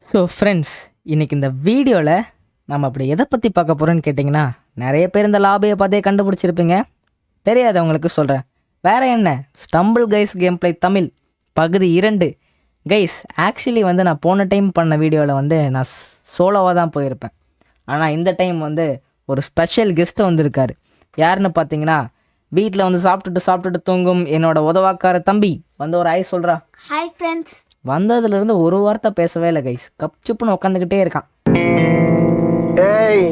So friends, இன்றைக்கி இந்த வீடியோவில் நம்ம அப்படி எதை பற்றி பார்க்க போகிறோன்னு கேட்டிங்கன்னா, நிறைய பேர் இந்த லாபியை பார்த்தே கண்டுபிடிச்சிருப்பீங்க. தெரியாதவங்களுக்கு சொல்கிறேன். வேறு என்ன, stumble guys game play Tamil பகுதி 2. கைஸ், ஆக்சுவலி நான் போன டைம் பண்ண வீடியோவில் நான் சோலோவாக தான் போயிருப்பேன். ஆனால் இந்த டைம் ஒரு ஸ்பெஷல் கெஸ்ட்டு வந்திருக்காரு. யாருன்னு பார்த்தீங்கன்னா, வீட்டில் சாப்பிட்டுட்டு தூங்கும் என்னோட உதவாக்கார தம்பி ஒரு ஐ சொல்கிறா. Hi friends. வந்ததுலேருந்து ஒரு வார்த்தை பேசவே இல்லை கைஸ். கப்சுப்புன்னு உட்காந்துக்கிட்டே இருக்கான். ஏய்,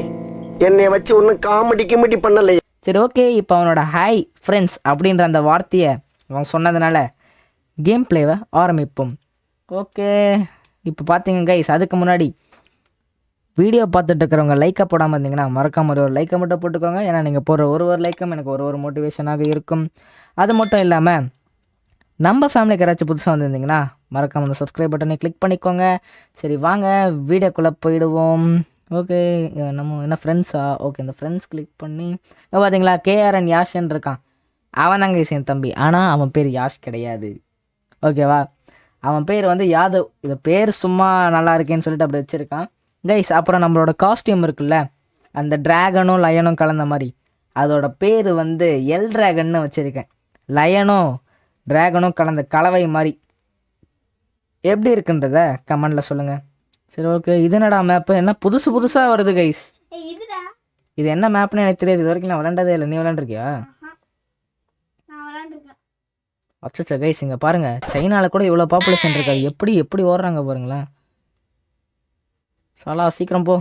என்னை வச்சு ஒன்றும் காமெடி பண்ணலை. சரி, ஓகே. இப்போ அவனோட ஹாய் ஃப்ரெண்ட்ஸ் அப்படின்ற அந்த வார்த்தையை அவன் சொன்னதுனால கேம் பிளேவை ஆரம்பிப்போம். ஓகே, இப்போ பார்த்தீங்க கைஸ், அதுக்கு முன்னாடி வீடியோ பார்த்துட்டு இருக்கிறவங்க லைக்கை போடாமல் இருந்தீங்கன்னா மறக்காம ஒரு லைக்கை மட்டும் போட்டுக்கோங்க. ஏன்னா நீங்கள் போடுற ஒரு லைக்கும் எனக்கு ஒரு மோட்டிவேஷனாக இருக்கும். அது மட்டும் இல்லாமல் நம்ம ஃபேமிலிக்கு யாராச்சும் புதுசாக வந்திருந்தீங்கன்னா மறக்காம அந்த சப்ஸ்கிரைப் பட்டனை கிளிக் பண்ணிக்கோங்க. சரி, வாங்க வீடியோக்குள்ளே போயிடுவோம். ஓகே, நம்ம என்ன ஃப்ரெண்ட்ஸா? ஓகே, இந்த ஃப்ரெண்ட்ஸ் கிளிக் பண்ணி பார்த்தீங்களா, கேஆர்என் யாஷன் இருக்கான். அவன் தாங்க என் தம்பி. ஆனால் அவன் பேர் யாஷ் கிடையாது, ஓகேவா? அவன் பேர் யாதவ். இது பேர் சும்மா நல்லா இருக்கேன்னு சொல்லிட்டு அப்படி வச்சுருக்கான் கைஸ். அப்புறம் நம்மளோட காஸ்டியூம் இருக்குல்ல, அந்த ட்ராகனும் லயனும் கலந்த மாதிரி, அதோட பேர் எல் ட்ராகன்னு வச்சுருக்கேன். லயனும் ட்ராகனும் கலந்த கலவை மாதிரி. எப்படி இருக்குன்றத கமெண்டில் சொல்லுங்கள். சரி, ஓகே. இது என்னடா மேப்பு? என்ன புதுசாக வருது கைஸ்? இது என்ன மேப்னு எனக்கு தெரியாது. இது வரைக்கும் நான் விளாண்டதே இல்லை. நீ விளாண்டுருக்கியா? அச்சோ கைஸ், இங்கே பாருங்கள், சைனாவில் கூட இவ்வளோ பாப்புலேஷன் இருக்காது. எப்படி ஓடுறாங்க பாருங்களேன். சாலா சீக்கிரம் போ.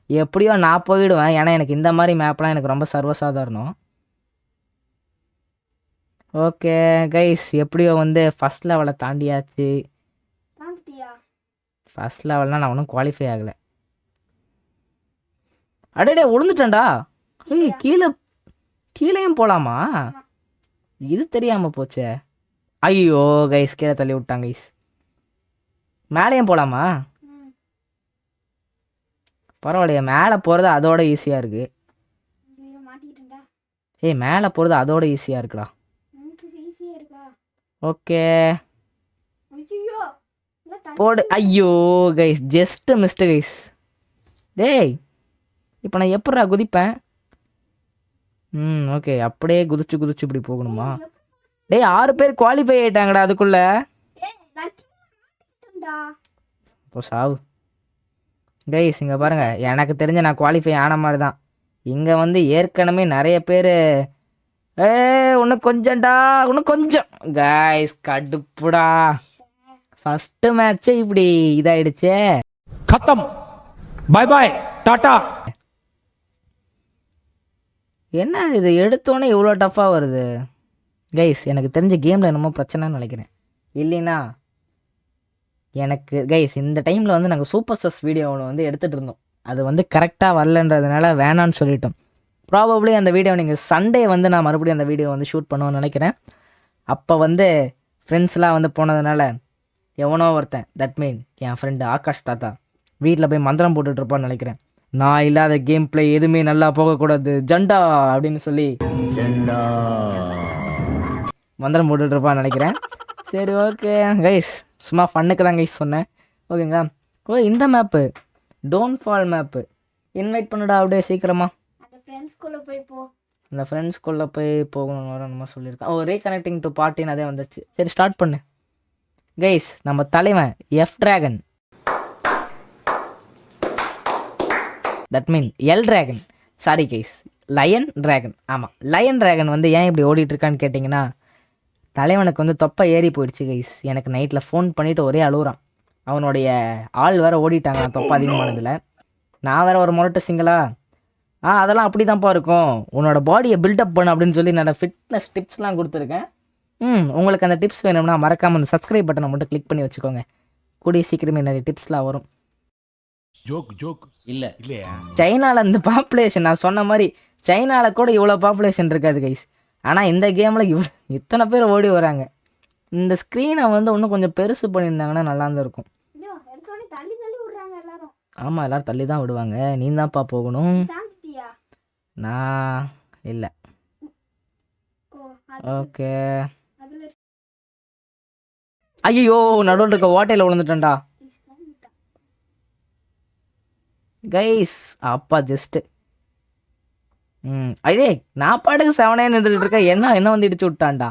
எப்படியோ நான் போயிடுவேன். ஏன்னா எனக்கு இந்த மாதிரி மேப்லாம் எனக்கு ரொம்ப சர்வசாதாரணம். ஓகே கைஸ், எப்படியோ ஃபஸ்ட் லெவலை தாண்டியாச்சு. ஃபஸ்ட் லெவல்னால் நான் ஒன்றும் குவாலிஃபை ஆகலை. அடடே, விழுந்துட்டேன்டா. ஏய், கீழேயும் போகலாமா? இது தெரியாமல் போச்சே. ஐயோ கைஸ், கீழே தள்ளி விட்டாங்க கைஸ். மேலேயும் போகலாமா? பரவாயில்லையா, மேலே போகிறது அதோட ஈஸியாக இருக்குது. ஏய், மேலே போகிறது அதோட ஈஸியாக இருக்குடா. ஓகே, போடு. ஐயோ கைஸ், ஜஸ்ட் மிஸ்டு கைஸ். டேய், இப்போ நான் எப்படா குதிப்பேன்? ஓகே, அப்படியே குதிச்சு இப்படி போகணுமா? டேய், 6 பேர் குவாலிஃபை ஆகிட்டாங்கடா அதுக்குள்ள. இப்போ சாவு கைஸ். இங்கே பாருங்கள், எனக்கு தெரிஞ்ச நான் குவாலிஃபை ஆன மாதிரி தான். இங்கே ஏற்கனவே நிறைய பேர் இன்னும் கொஞ்சம் கைஸ், கடுப்புடா. ஃபர்ஸ்ட் மேட்சே இப்படி இதாயிடுச்சே. खत्म, बाय बाय टाटा. என்ன இது, எடுத்தோன்னே இவ்வளோ டஃப்பாக வருது கைஸ்? எனக்கு தெரிஞ்ச கேமில் என்னமோ பிரச்சனைன்னு நினைக்கிறேன். இல்லைன்னா எனக்கு கைஸ், இந்த டைமில் நாங்கள் சூப்பர் ஸ்டஸ் வீடியோ ஒன்று எடுத்துகிட்டு இருந்தோம். அது கரெக்டாக வரலன்றதுனால வேணான்னு சொல்லிட்டோம். ப்ராபப்ளி அந்த வீடியோ நீங்கள் சண்டே நான் மறுபடியும் அந்த வீடியோ ஷூட் பண்ணுவோன்னு நினைக்கிறேன். அப்போ ஃப்ரெண்ட்ஸ்லாம் போனதுனால எவனோ ஒருத்தன், that mean N friend Akash தாத்தா, வீட்டில் போய் மந்திரம் போட்டுட்ருப்பான்னு நினைக்கிறேன். நான் இல்லாத கேம் பிளே எதுவுமே நல்லா போகக்கூடாது ஜண்டா அப்படின்னு சொல்லி மந்திரம் போட்டுட்ருப்பான்னு நினைக்கிறேன். சரி, ஓகே கைஸ், சும்மா ஃபன்னுக்கு தான் கைஸ் சொன்னேன். ஓகேங்களா? ஓ, இந்த map don't fall map invite பண்ணுடா அப்படியே சீக்கிரமா. அந்த ஃப்ரெண்ட்ஸ்குள்ளே போய் போகணும்னு நம்ம சொல்லியிருக்கேன். ஓ, ரீகனெக்டிங் டு பார்ட்டின்னு அதே வந்துச்சு. சரி, ஸ்டார்ட் பண்ணு கைஸ். நம்ம தலைவன் F dragon, that mean L dragon. Sorry guys, lion dragon. ஆமாம், லயன் ட்ராகன் ஏன் இப்படி ஓடிட்டுருக்கான்னு கேட்டிங்கன்னா, தலைவனுக்கு தொப்பை ஏறி போயிடுச்சு கைஸ். எனக்கு நைட்டில் ஃபோன் பண்ணிவிட்டு ஒரே அழுகுறான். அவனுடைய ஆள் வேறு ஓடிட்டாங்க தொப்பை அதிகமானதில். நான் வேறு ஒரு முரட்டு சிங்கிளா. அதெல்லாம் அப்படி தான்ப்பா இருக்கும், உன்னோட பாடியை பில்டப் பண்ணு அப்படின்னு சொல்லி நான் ஃபிட்னஸ் டிப்ஸ்லாம் கொடுத்துருக்கேன். உங்களுக்கு அந்த டிப்ஸ் வேணும்னா மறக்காமல் அந்த சப்ஸ்கிரைப் பட்டனை மட்டும் கிளிக் பண்ணி வச்சுக்கோங்க. கூடிய சீக்கிரமே நிறைய டிப்ஸ்லாம் வரும். ஜோக் இல்லை இல்லையா? சைனாவில் அந்த பாப்புலேஷன், நான் சொன்ன மாதிரி சைனாவில் கூட இவ்வளோ பாப்புலேஷன் இருக்காது கைஸ். ஆனால் இந்த கேமில் இத்தனை பேர் ஓடி வராங்க. இந்த ஸ்க்ரீனை இன்னும் கொஞ்சம் பெருசு பண்ணியிருந்தாங்கன்னா நல்லா தான் இருக்கும். ஆமாம், எல்லோரும் தள்ளி தான் விடுவாங்க. நீ தான்ப்பா போகணும். நான் இல்லை. ஓகே, ஐயோ, நடுவில் இருக்க ஓட்டையில் விழுந்துட்டேன்டா. கைஸ் அப்பா ஜஸ்ட்டு ஐயே நான் பாட்டுக்கு செவனே நின்றுட்டு இருக்கேன், என்ன வந்து இடிச்சு விட்டான்டா.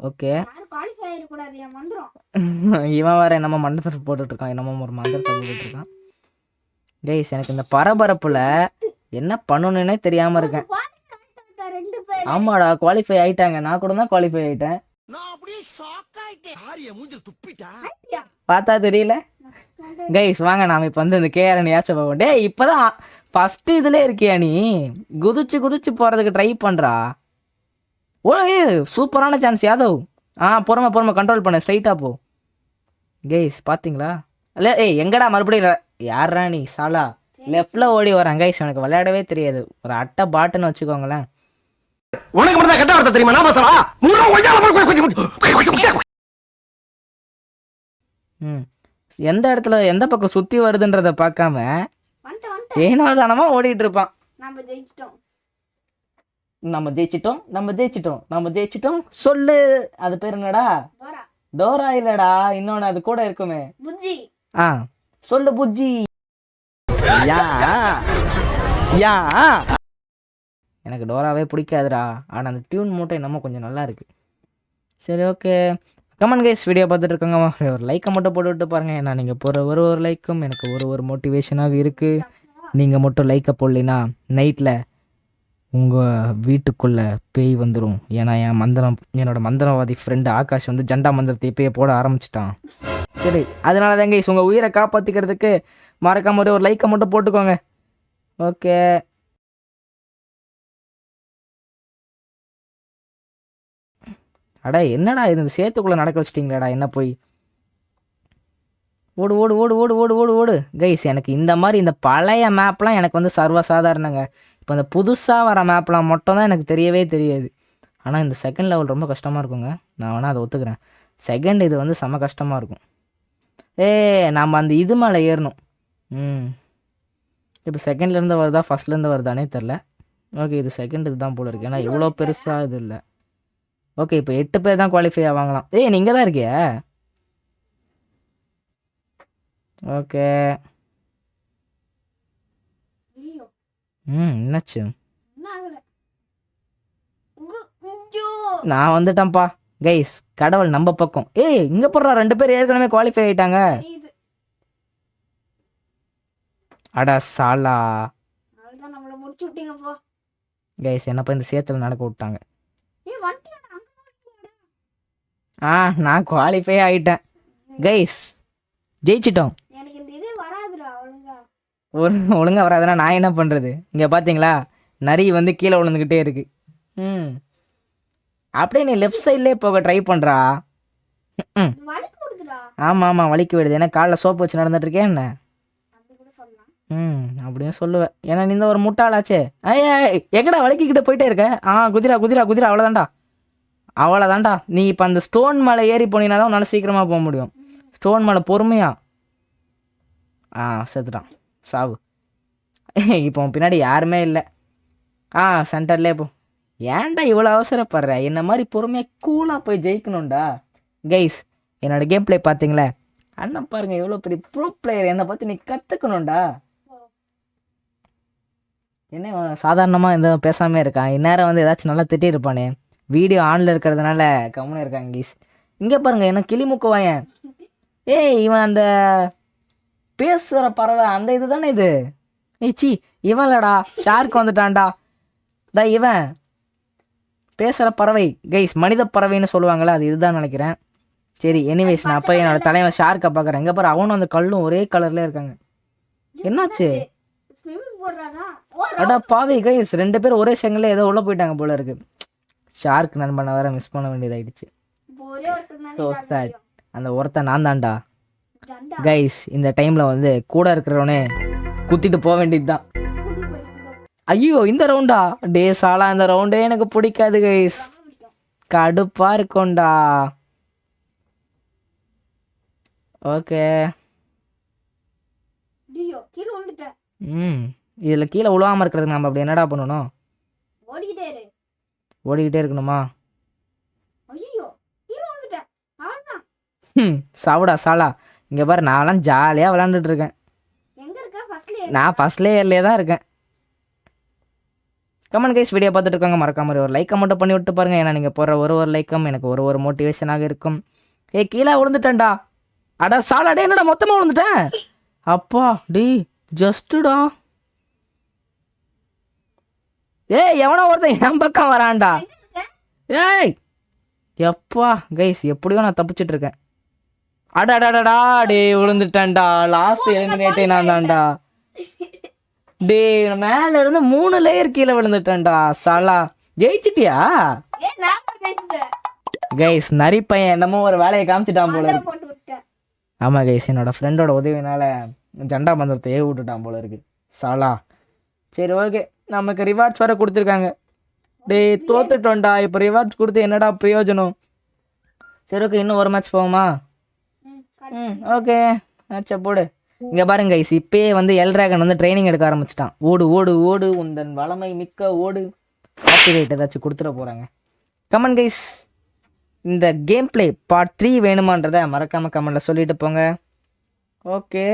ஓகே யாரும் குவாலிஃபை ஆயிடக்கூடாது என் மந்திரம். இவன் வேற என்னமோ மண்டத்தை போட்டுட்ருக்கான், என்னமோ ஒரு மந்திரத்தை போட்டுட்ருக்கான். கைஸ் எனக்கு இந்த பரபரப்புல என்ன பண்ணணுன்னே தெரியாம இருக்கேன். குவாலிஃபை ஆயிட்டாங்க 2 பேர். ஆமாடா குவாலிஃபை ஆயிட்டாங்க, நான் கூட தான் குவாலிஃபை ஆயிட்டேன். நான் அப்படியே ஷாக் ஆயிட்டேன். ஆரிய மூஞ்சில் துப்பிட்டா. ஐயா, பார்த்தா தெரியல. கைஸ் வாங்க நாம இப்போ வந்து இந்த கேஆர் யாச்சும் போவோம். டேய் இப்போதான் ஃபஸ்ட்டு இதில் இருக்கியா நீ, குதிச்சு போகிறதுக்கு ட்ரை பண்ணுறா. ஓ சூப்பரான சான்ஸ் யாதவ். பொறுமை கண்ட்ரோல் பண்ண, ஸ்ட்ரைட்டாக போ. கைஸ் பார்த்தீங்களா? இல்லை எங்கடா மறுபடியும் யாரா நீ சாலா லெஃப்டில் ஓடி வரான். கைஸ் எனக்கு விளையாடவே தெரியாது, ஒரு அட்டை பாட்டுன்னு வச்சுக்கோங்களேன். உனக்கு மட்டும் கட்ட வார்த்தை தெரியுமா? நான் பேசவா? எந்த இடத்துல எந்த பக்கம் சுற்றி வருதுன்றதை பார்க்காம வந்துட்டேன். ஏனோ தானமாக ஓடிட்டு இருப்பான். நம்ம ஜெயிச்சிட்டோம். நம்ம ஜெயிச்சிட்டோம் சொல்லு. அது பேர் என்னடா? போறா டோரா இல்லடா, இன்னொன்று அது கூட இருக்குமே. புஜ்ஜி. சொல்லு புஜ்ஜி. எனக்கு டோராவே பிடிக்காதுடா, ஆனால் அந்த டியூன் மட்டும் என்னமோ கொஞ்சம் நல்லா இருக்கு. சரி ஓகே கமெண்ட் கைஸ், வீடியோ பார்த்துட்டு இருக்கோங்க, ஒரு லைக்கை மட்டும் போட்டு விட்டு பாருங்கள். ஏன்னா நீங்கள் போகிற ஒரு லைக்கும் எனக்கு ஒரு மோட்டிவேஷனாக இருக்குது. நீங்கள் மட்டும் லைக்கை போடலினா நைட்டில் உங்கள் வீட்டுக்குள்ளே பேய் வந்துடும். ஏன்னா என்னோட மந்திரவாதி ஃப்ரெண்டு ஆகாஷ் வந்து ஜண்டா மந்திரத்தை இப்பயே போட ஆரம்பிச்சிட்டான். சரி அதனால தாங்க கைஸ் உங்கள் உயிரை காப்பாற்றிக்கிறதுக்கு மறக்காம ஒரு லைக்கை மட்டும் போட்டுக்கோங்க. ஓகே அடா என்னடா இது, இந்த சேத்துக்குள்ளே நடக்க வச்சிட்டிங்களாடா என்ன போய். ஓடு ஓடு ஓடு ஓடு ஓடு ஓடு ஓடு கைஸ். எனக்கு இந்த மாதிரி இந்த பழைய மேப்லாம் எனக்கு வந்து சர்வசாதாரணங்க. இப்போ இந்த புதுசாக வர மேப்லாம் மட்டும் தான் எனக்கு தெரியவே தெரியாது. ஆனால் இந்த செகண்ட் லெவல் ரொம்ப கஷ்டமாக இருக்குங்க, நான் வேணால் அதை ஒத்துக்கிறேன். செகண்ட் இது வந்து செம்ம கஷ்டமாக இருக்கும். நாம் அந்த இது மேலே ஏறணும். இப்போ செகண்ட்லேருந்து வருதா ஃபஸ்ட்லேருந்து வருதானே தெரில. ஓகே இது செகண்ட் இது தான் போல இருக்கு, ஏன்னா இவ்வளோ பெருசாக இது இல்லை. ஓகே இப்போ 8 பேர் தான் குவாலிஃபை ஆவாங்களாம். நீங்கள் தான் இருக்கியா? ஓகே ஐயோ, என்னாச்சு? என்ன ஆகல. ஐயோ, நான் வந்துட்டேன்ப்பா கைஸ், கடவுள் நம்ம பக்கம். இங்கே போடுறா 2 பேர் ஏற்கனவே குவாலிஃபை ஆகிட்டாங்க. தெரியுது. அடா சாலா. அவ்வளவுதான், நம்மள முடிச்சு விட்டீங்க போ. கைஸ் என்னப்பா இந்த சேத்துல நடக்க விட்டாங்க. வந்துட்டியா? அங்க வந்துட்டியாடா? நான் குவாலிஃபை ஆகிட்டேன் கைஸ், ஜெயிச்சிட்டோம். எனக்கு இந்த இதே வராதுடா ஒழுங்கா. ஒழுங்காக வராதுன்னா நான் என்ன பண்ணுறது? இங்கே பார்த்தீங்களா நரி வந்து கீழே விழுந்துக்கிட்டே இருக்கு. அப்படியே நீ லெஃப்ட் சைட்லேயே போக ட்ரை பண்ணுறா. வலிக்கு கொடுக்குடா. ஆமாம் வலிக்கு விடுது, ஏன்னா காலில் சோப்பு வச்சு நடந்துட்டுருக்கேன் என்ன. அப்படி கூட சொல்லலாம். அப்படியும் சொல்லுவேன், ஏன்னா நீ இந்த ஒரு முட்டாளாச்சே. எங்கடா வலிக்கிக்கிட்ட போயிட்டே இருக்க. குதிரா அவ்வளோதான்டா. நீ இப்போ அந்த ஸ்டோன் மேலே ஏறி போனீங்கன்னா தான் உன்னால் சீக்கிரமாக போக முடியும். ஸ்டோன் மேலே பொறுமையா. செத்துட்டான், சாவு. இப்போ பின்னாடி யாருமே இல்லை. சென்டர்லேயே போ. ஏன்டா இவ்வளோ அவசரப்படுற? என்ன மாதிரி பொறுமையாக கூலாக போய் ஜெயிக்கணும்டா. கைஸ் என்னோடய கேம் பிளே பார்த்தீங்களே, அண்ணன் பாருங்கள் எவ்வளோ பெரிய ப்ரோ பிளேயர், என்னை பார்த்து நீ கற்றுக்கணும்டா. என்ன சாதாரணமாக எந்த பேசாமே இருக்கான், இந்நேரம் வந்து ஏதாச்சும் நல்லா திட்டிருப்பானே. வீடியோ ஆனில் இருக்கிறதுனால கம்முன்னு இருக்காங்க கைஸ். இங்கே பாருங்கள் என்ன கிளிமுக்கு வாயன். இவன் அந்த பேசுகிற பறவை அந்த இது தானே இது. சி இவன் இல்லடா, ஷார்க் வந்துட்டான்டா. இவன் பேசுகிற பறவை கைஸ், மனித பறவைன்னு சொல்லுவாங்களே, அது இதுதான் நினைக்கிறேன். சரி எனிவேஸ் நான் அப்போ என்னோட தலைவன் ஷார்க்கை பார்க்குறேன். எங்கே பாரு அவனும் அந்த கல்லும் ஒரே கலர்லேயே இருக்காங்க. என்னாச்சு? ஸ்விமிங் போடுறானா? அடா பாவி கைஸ், 2 பேர் ஒரே செங்கல்ல ஏதோ உள்ளே போயிட்டாங்க போல இருக்கு. ஷார்க் நண்பனை வேற மிஸ் பண்ண வேண்டியதாயிடுச்சு. ஒரே ஒருத்தன் ஸோ தானே. சேட். அந்த ஒருத்தன் நான் தான்டா ஜண்டா கைஸ். இந்த டைமில் வந்து கூட இருக்கிறவனே குத்திட்டு போக வேண்டியது தான். புடி போயிடுச்சு. ஐயோ இந்த ரவுண்டா? டே சாலா இந்த ரவுண்டே எனக்கு பிடிக்காது கைஸ், கடுப்பாக இருக்கும்டா. ஓகே ஐயோ, கீழ விழுந்துட்டேன். இதில் கீழே விழுவாமல் இருக்கிறதுக்கு நம்ம அப்படி என்னடா பண்ணணும்? ஓடிக்கிட்டே இரு. ஓடிக்கிட்டே இருக்கணுமா? ஐயோ, கீழ விழுந்துட்டேன். அவ்வளவுதான். சாவுடா சாலா. இங்கே பாரு நான்லாம் ஜாலியாக விளாண்டுட்டு இருக்கேன். எங்க இருக்க? ஃபர்ஸ்ட்ல நான் ஃபர்ஸ்ட் லேயர்லேயே தான் இருக்கேன். கமெண்ட் கைஸ், வீடியோ பார்த்துட்டு இருக்காங்க, மறக்காம ஒரு லைக்கை மட்டும் பண்ணி விட்டு பாருங்கள். ஏன்னா நீங்கள் போடுற ஒரு லைக்கும் எனக்கு ஒரு மோட்டிவேஷனாக இருக்கும். கீழே விழுந்துட்டேன்டா. அடா சாடா, டே என்னடா மொத்தமாக விழுந்துட்டேன். அப்பா டி ஜஸ்ட்டுடா. எவனோ ஒருத்தன் என் பக்கம் வரான்டா. ஏய் எப்பா கைஸ், எப்படியோ நான் தப்பிச்சிட்டு இருக்கேன். அடடடடா டே விழுந்துட்டேன்டா. லாஸ்ட் எலிமினேட்டே நான் தான்டா. டே மேல இருந்து 3 லேயர் கீழே விழுந்துட்டேன்டா. சாலா ஜெயிச்சிட்டியா? கைஸ் நரி பையன் என்னமோ ஒரு வேலையை காமிச்சிட்டான் போல இருக்கு. போட்டு விட்டேன். ஆமாம் கைஸ், என்னோட ஃப்ரெண்டோட உதவினால ஜண்டா பந்தத்தை ஏவி விட்டுட்டான் போல இருக்கு. சாலா சரி ஓகே, நமக்கு ரிவார்ட்ஸ் வேறு கொடுத்துருக்காங்க. டே தோத்துட்டோம்டா. இப்போ ரிவார்ட்ஸ் கொடுத்து என்னடா பிரயோஜனம்? சரி ஓகே, இன்னும் ஒரு மேட்ச் போவோமா? ஓகே மேட்சை போடு. இங்கே பாருங்க கைஸ், இப்பயே வந்து எல்ட்ராகன் வந்து ட்ரைனிங் எடுக்க ஆரம்பிச்சிட்டான். ஓடு ஓடு ஓடு உந்தன் வளமை மிக்க ஓடு. காப்பிரைட் ஏதாச்சும் கொடுத்துட போகிறாங்க. கமெண்ட் கைஸ், இந்த கேம் பிளே பார்ட் 3 வேணுமான்றதை மறக்காமல் கமெண்டில் சொல்லிட்டு போங்க. ஓகே,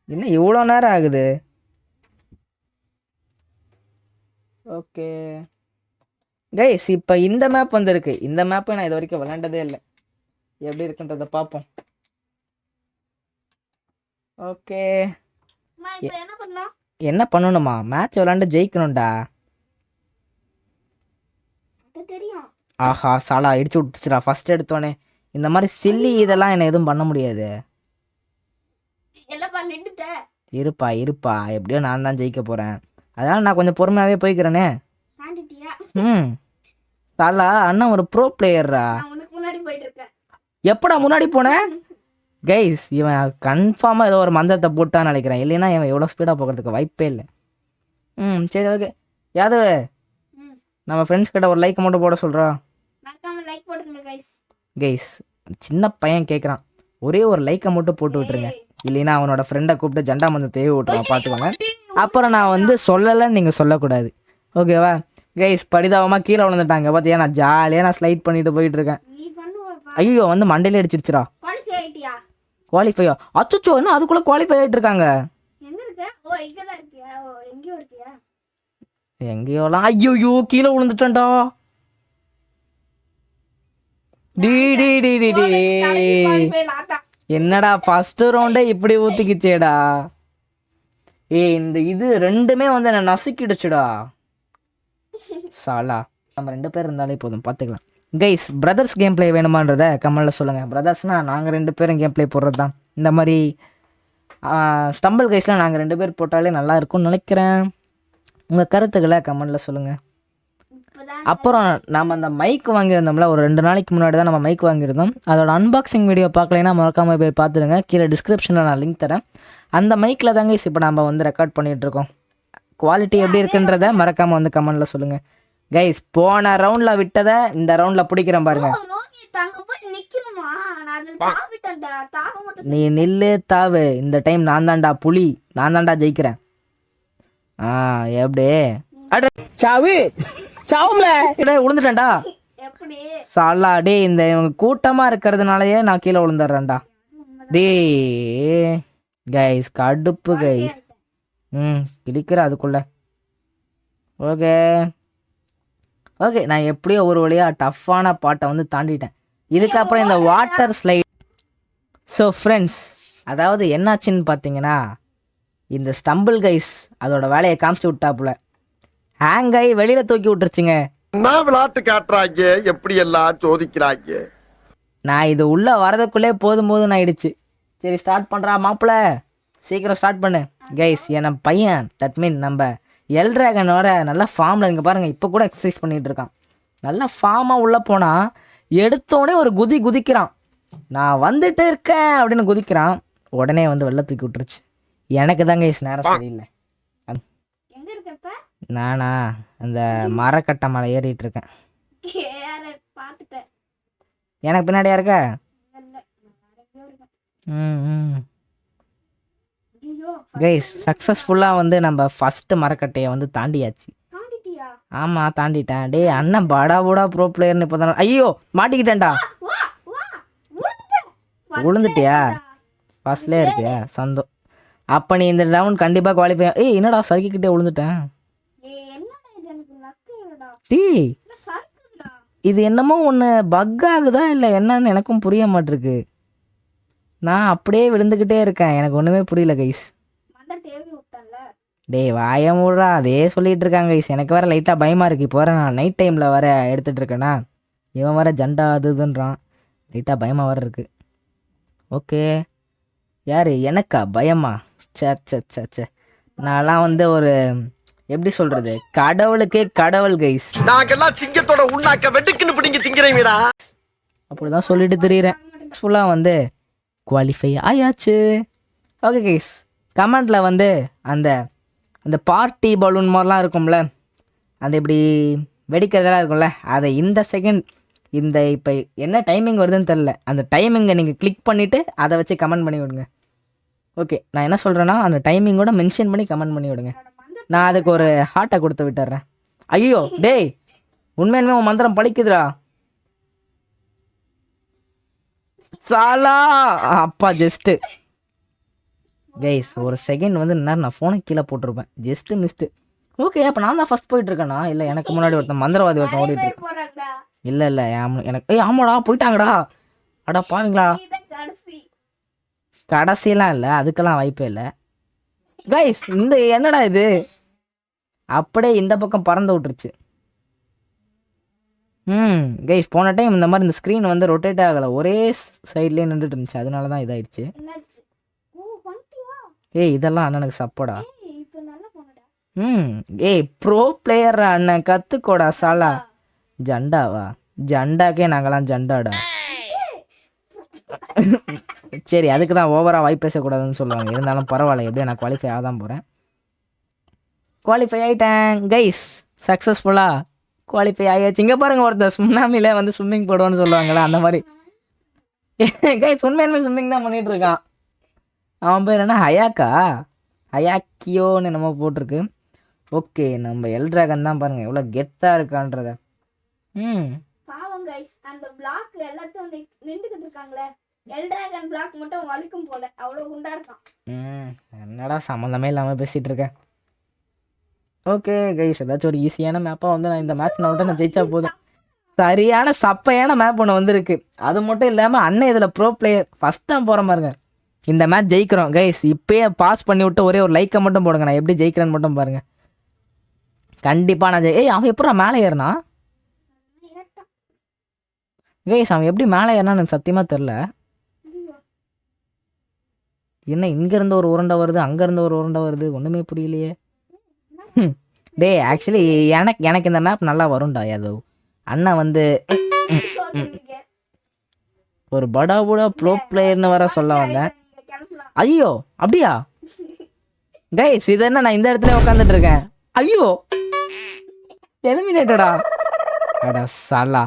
என்ன இவ்வளோ நேரம் ஆகுது? ஓகே கைஸ், இப்போ இந்த மேப் வந்திருக்கு. இந்த மேப்பை நான் இது வரைக்கும் விளையாண்டதே இல்லை. எப்படி இருக்குன்றதை பார்ப்போம். ஓகே, என்ன பண்ணணுமா? மேட்ச் விளாண்டு ஜெயிக்கணும்டா. தெரியும். ஆஹா சாலா இடிச்சு விட்டுச்சுடா ஃபர்ஸ்ட் எடுத்தோடனே. இந்த மாதிரி சில்லி இதெல்லாம் என்ன எதுவும் பண்ண முடியாது. இருப்பா எப்படியோ நான் தான் ஜெயிக்க போகிறேன். அதனால நான் கொஞ்சம் பொறுமையாகவே போய்க்கிறேனே. சாலா அண்ணன் ஒரு ப்ரோ பிளேயர்ரா. எப்படா முன்னாடி போனேன்? கைஸ், இவன் கன்ஃபார்மாக ஏதோ ஒரு மந்திரத்தை போட்டான்னு நினைக்கிறேன். இல்லைன்னா இவன் எவ்வளோ ஸ்பீடாக போகிறதுக்கு வாய்ப்பே இல்லை. சரி ஓகே, யாதவ் நம்ம ஃப்ரெண்ட்ஸ் கிட்ட ஒரு லைக் மட்டும் போட சொல்கிறா. கைஸ் சின்ன பையன் கேட்குறான், ஒரே ஒரு லைக்கை மட்டும் போட்டு விட்டுருங்க. இல்லைன்னா அவனோட ஃப்ரெண்டை கூப்பிட்டு ஜண்டா மந்தத்தை தேவை விட்டுருவான். பார்த்துக்கோங்க. அப்புறம் நான் வந்து சொல்லலைன்னு நீங்கள் சொல்லக்கூடாது, ஓகேவா? கைஸ் பரிதாபமாக கீழே விழுந்துட்டாங்க. பார்த்தியா, நான் ஜாலியாக நான் ஸ்லைட் பண்ணிட்டு போயிட்டு இருக்கேன். ஐயோ வந்து மண்டையிலே அடிச்சிருச்சுரா. குவாலிஃபையா? அச்சோ, என்ன அதுக்குள்ளே குவாலிஃபை ஆகிட்டு இருக்காங்க. எங்கேயோலாம். ஐயோ கீழே விழுந்துட்டேன்டா. என்னடா ஃபர்ஸ்ட் ரவுண்டே இப்படி ஊத்திக்கிச்சேடா. இந்த இது ரெண்டுமே வந்து என்ன நசுக்கிடுச்சுடா. சாலா நம்ம 2 பேர் இருந்தாலே போதும், பார்த்துக்கலாம். கைஸ், பிரதர்ஸ் கேம் பிளே வேணுமான்றதை கமெண்டில் சொல்லுங்கள். பிரதர்ஸ்னால் நாங்கள் 2 பேரும் கேம் பிளே போடுறது தான். இந்த மாதிரி ஸ்டம்பிள் கைஸ்லாம் நாங்கள் 2 பேர் போட்டாலே நல்லா இருக்கும்னு நினைக்கிறேன். உங்கள் கருத்துக்களை கமெண்டில் சொல்லுங்கள். அப்புறம் நம்ம அந்த மைக் வாங்கியிருந்தோம்ல, ஒரு 2 நாளைக்கு முன்னாடி தான் நம்ம மைக் வாங்கியிருந்தோம். அதோட அன்பாக்சிங் வீடியோ பார்க்கலைன்னா மறக்காமல் போய் பார்த்துடுங்க. கீழே டிஸ்கிரிப்ஷனில் நான் லிங்க் தரேன். அந்த மைக்கில் தாங்க இப்போ நம்ம வந்து ரெக்கார்ட் பண்ணிகிட்ருக்கோம். குவாலிட்டி எப்படி இருக்குன்றதை மறக்காமல் வந்து கமெண்டில் சொல்லுங்கள். கைஸ், போன ரவுண்டில் விட்டதை இந்த ரவுண்டில் பிடிக்கிறேன் பாருங்க. நீ நில்லு தாவு. இந்த டைம் நான் தான்டா புலி, நான் தான்டா ஜெயிக்கிறேன். எப்படி விழுந்துட்டேன்டா. சாலா டே, இந்த இவங்க கூட்டமா இருக்கிறதுனாலயே நான் கீழே விழுந்துடுறேன்டா. டே கைஸ், கடுப்பு கைஸ். கிளிக்கிற அதுக்குள்ள. ஓகே ஓகே, நான் எப்படியோ ஒரு வழியா டஃப்பான பாட்டை வந்து தாண்டிட்டேன். இதுக்கப்புறம் இந்த வாட்டர் ஸ்லைட். ஸோ ஃப்ரெண்ட்ஸ், அதாவது என்னாச்சுன்னு பார்த்தீங்கன்னா, இந்த ஸ்டம்பிள் கைஸ் அதோட வேலையை காமிச்சு விட்டாப்புல. ஹேங் ஆகி வெளியில் தூக்கி விட்டுருச்சுங்க. என்ன விளையாட்டு காட்டுறாங்க, எப்படி எல்லாம் சோதிக்கிறாங்க. நான் இது உள்ளே வரதுக்குள்ளே போதும்னு ஆயிடுச்சு. சரி ஸ்டார்ட் பண்ணுறா மாப்பிள்ள, சீக்கிரம் ஸ்டார்ட் பண்ணு. கைஸ், என் பையன் தட் மீன் நம்ம எல்ட்ராகனோட நல்லா ஃபார்மில் இங்கே பாருங்கள், இப்போ கூட எக்ஸசைஸ் பண்ணிகிட்டு இருக்கான். நல்லா ஃபார்மாக உள்ளே போனால் எடுத்தோடனே ஒரு குதிக்கிறான். நான் வந்துட்டு இருக்கேன் அப்படின்னு குதிக்கிறான். உடனே வந்து வெளில தூக்கி விட்டுருச்சு. எனக்கு தாங்க நேரம் சரியில்லை. நானா அந்த மரக்கட்டை மலை ஏறிட்டு இருக்கேன். எனக்கு பின்னாடியா இருக்க? கைஸ், சக்ஸஸ்ஃபுல்லாக வந்து நம்ம ஃபஸ்ட்டு மரக்கட்டையை வந்து தாண்டியாச்சு. ஆமாம் தாண்டிட்டேன். டே அண்ணன் படா பூடா ப்ரோ பிளேயர்னு இப்போ தான். ஐயோ மாட்டிக்கிட்டேன்டா. விழுந்துட்டியா? ஃபர்ஸ்ட்லேயே இருக்கியா சந்தோம். அப்போ நீ இந்த ரவுண்ட் கண்டிப்பாக குவாலிஃபை. ஏய் என்னடா சறுக்கிக்கிட்டே விழுந்துட்டேன். என்னடா இது எனக்கு நக்கலடா. டேய் என்ன சறுக்குதுடா. இது என்னமோ ஒன்று பக் ஆகுதா இல்லை என்னன்னு எனக்கும் புரிய மாட்டிருக்கு. நான் அப்படியே விழுந்துக்கிட்டே இருக்கேன், எனக்கு ஒன்றுமே புரியல கைஸ். மந்தர் தேவி விட்டான்ல. டேய் வாய மூடுறா, அதே சொல்லிட்டு இருக்காங்க கைஸ். எனக்கு வேற லைட்டாக பயமாக இருக்குது. இப்போ வர நான் நைட் டைமில் வர எடுத்துகிட்டு இருக்கேனா, இவன் வர ஜண்டா அது இதுன்றான், லைட்டாக பயமாக வர இருக்கு. ஓகே யார் எனக்கா பயமா? சே சே சே சே நான்லாம் வந்து ஒரு எப்படி சொல்கிறது, கடவுளுக்கே கடவுள் கைஸ். நாங்கெல்லாம் சிங்கத்தோட உண்ணாக்க வெட்டுக்குன்னு பிடிங்க திங்கிறீங்கடா. அப்படி தான் சொல்லிட்டு திரியிறேன். ஃபுல்லாக வந்து குவாலிஃபை ஆயாச்சு. ஓகே கைஸ், கமெண்டில் வந்து அந்த அந்த பார்ட்டி பலூன் மாதிரிலாம் இருக்கும்ல, அந்த இப்படி வெடிக்கிறதெல்லாம் இருக்கும்ல, அதை இந்த செகண்ட் இந்த இப்போ என்ன டைமிங் வருதுன்னு தெரில, அந்த டைமிங்கை நீங்கள் கிளிக் பண்ணிவிட்டு அதை வச்சு கமெண்ட் பண்ணி விடுங்க. ஓகே நான் என்ன சொல்கிறேன்னா அந்த டைமிங்கோட மென்ஷன் பண்ணி கமெண்ட் பண்ணி விடுங்க. நான் அதுக்கு ஒரு ஹார்ட்டை கொடுத்து விட்டுறேன். ஐயோ டேய் உண்மையுமே உன் மந்திரம் பழிக்குதுடா. சாலா அப்பா ஜஸ்ட்டு கைஸ் ஒரு செகண்ட் வந்து நான் ஃபோனை கீழே போட்டிருப்பேன், ஜஸ்ட்டு மிஸ்ட்டு. ஓகே அப்போ நான் தான் ஃபஸ்ட் போயிட்டுருக்கேனா? இல்லை எனக்கு முன்னாடி ஒருத்தன் மந்திரவாதி ஒருத்தன் ஓடிட்டு இருக்கு. போறாங்கடா. இல்லை இல்லை எனக்கு ஆமாடா போயிட்டாங்கடா. அடா பாவீங்களா. நீதான் கடைசி. கடைசியெல்லாம் இல்லை, அதுக்கெல்லாம் வாய்ப்பே இல்லை கைஸ். இந்த என்னடா இது அப்படியே இந்த பக்கம் பறந்து விட்டுருச்சு. கைஸ் போன டைம் இந்த மாதிரி இந்த ஸ்க்ரீன் வந்து ரொட்டேட் ஆகலை, ஒரே சைட்லேயே நின்றுட்டு இருந்துச்சு, அதனால தான் இதாயிடுச்சு. என்னாச்சு? ஓ வந்துட்டியா? ஏய் இதெல்லாம் அண்ணனுக்கு சப்போடா. இப்போ நல்லா போனடா. ஏய் ப்ரோ பிளேயர் அண்ணன் கற்றுக்கோடா சாலா. ஜண்டாவா? ஜண்டாக்கே நாங்களாம் ஜண்டாடா. சரி அதுக்கு தான் ஓவராக வாய் பேசக்கூடாதுன்னு சொல்லுவாங்க, இருந்தாலும் பரவாயில்ல, எப்படியும் நான் குவாலிஃபை ஆக தான் போகிறேன். குவாலிஃபை ஆகிட்டேன் கைஸ், சக்ஸஸ்ஃபுல்லாக குவாலிஃபை ஆகியாச்சு. இங்கே பாருங்கள் ஒருத்தர் சுனாமியில் வந்து ஸ்விம்மிங் போடுவோன்னு சொல்லுவாங்களே அந்த மாதிரி கைஸ் உண்மையுமே ஸ்விம்மிங் தான் பண்ணிகிட்டு இருக்கான். அவன் பேர் என்ன ஹயாக்கா ஹயாக்கியோன்னு என்னமோ போட்டிருக்கு. ஓகே நம்ம எல்ட்ராகன் தான் பாருங்கள் எவ்வளோ கெத்தாக இருக்கான்றத. பாவம் கைஸ், அந்த பிளாக் எல்லாத்தையும் நின்றுக்கிட்டு இருக்காங்களே, எல்ட்ராகன் பிளாக் மட்டும் வலிக்கும் போல, அவ்வளோ குண்டா இருக்கான். என்னடா சம்மந்தமே இல்லாமல் பேசிகிட்டு இருக்கேன். ஓகே கைஸ் ஏதாச்சும் ஒரு ஈஸியான மேப்பாக வந்து நான் இந்த மேட்ச் நான் மட்டும் நான் ஜெயிச்சா போதும். சரியான சப்பையான மேப் ஒன்று வந்திருக்கு. அது மட்டும் இல்லாமல் அண்ணன் இதில் ப்ரோ பிளேயர் ஃபஸ்ட் டைம் போகிற பாருங்க. இந்த மேட்ச் ஜெயிக்கிறோம் கைஸ். இப்போயே பாஸ் பண்ணி விட்டு ஒரே ஒரு லைக்கை மட்டும் போடுங்க, நான் எப்படி ஜெயிக்கிறேன்னு மட்டும் பாருங்கள். கண்டிப்பாக நான் ஏய் அவன் எப்படா மேலே ஏறினா கைஸ்? அவன் எப்படி மேலே ஏறினா எனக்கு சத்தியமாக தெரில. என்ன இங்கேருந்து ஒரு உருண்டை வருது, அங்கேருந்து ஒரு உருண்டை வருது, ஒன்றுமே புரியலையே. டேய் ஆக்சுவலி எனக்கு இந்த மேப் நல்லா வரும்டா. யாதவ் அண்ணன் வந்து ஒரு படா புடா ப்ரோ பிளேயர்னு வர சொல்ல வந்தேன். ஐயோ அப்படியா கைஸ்? இது என்ன நான் இந்த இடத்துல உட்காந்துட்டு இருக்கேன். ஐயோ எலிமினேட்டடா. அடா சாலா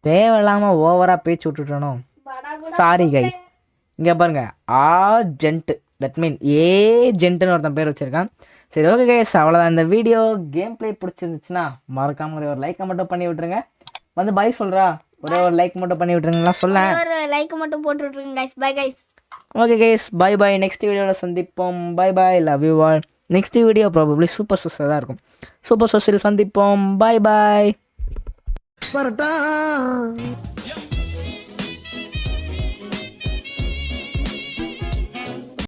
தேவையில்லாமல் ஓவராக பேச்சு விட்டுட்டணும். Sorry guys. இங்கே பாருங்க ஆஜென்ட், தட் மீன் ஏஜென்ட்னு ஒருத்தன் பேர் வச்சுருக்கான். சரி ஓகே கைஸ் அவ்வளோதான் இந்த வீடியோ. கேம் பிளே பிடிச்சிருந்துச்சுன்னா மறக்காம ஒரு லைக்கை மட்டும் பண்ணி விட்டுருங்க. வந்து பாய் சொல்கிறா, ஒரே ஒரு லைக் மட்டும் பண்ணி விட்டுருங்களா சொல்ல. ஒரு லைக் மட்டும் போட்டு விட்டுருங்க guys. Bye guys. Okay guys bye bye. Next வீடியோவில் சந்திப்போம். Bye bye, love you all. Next video probably super சோஸாக தான் இருக்கும். சூப்பர் சோஸில் சந்திப்போம். பை பாய்.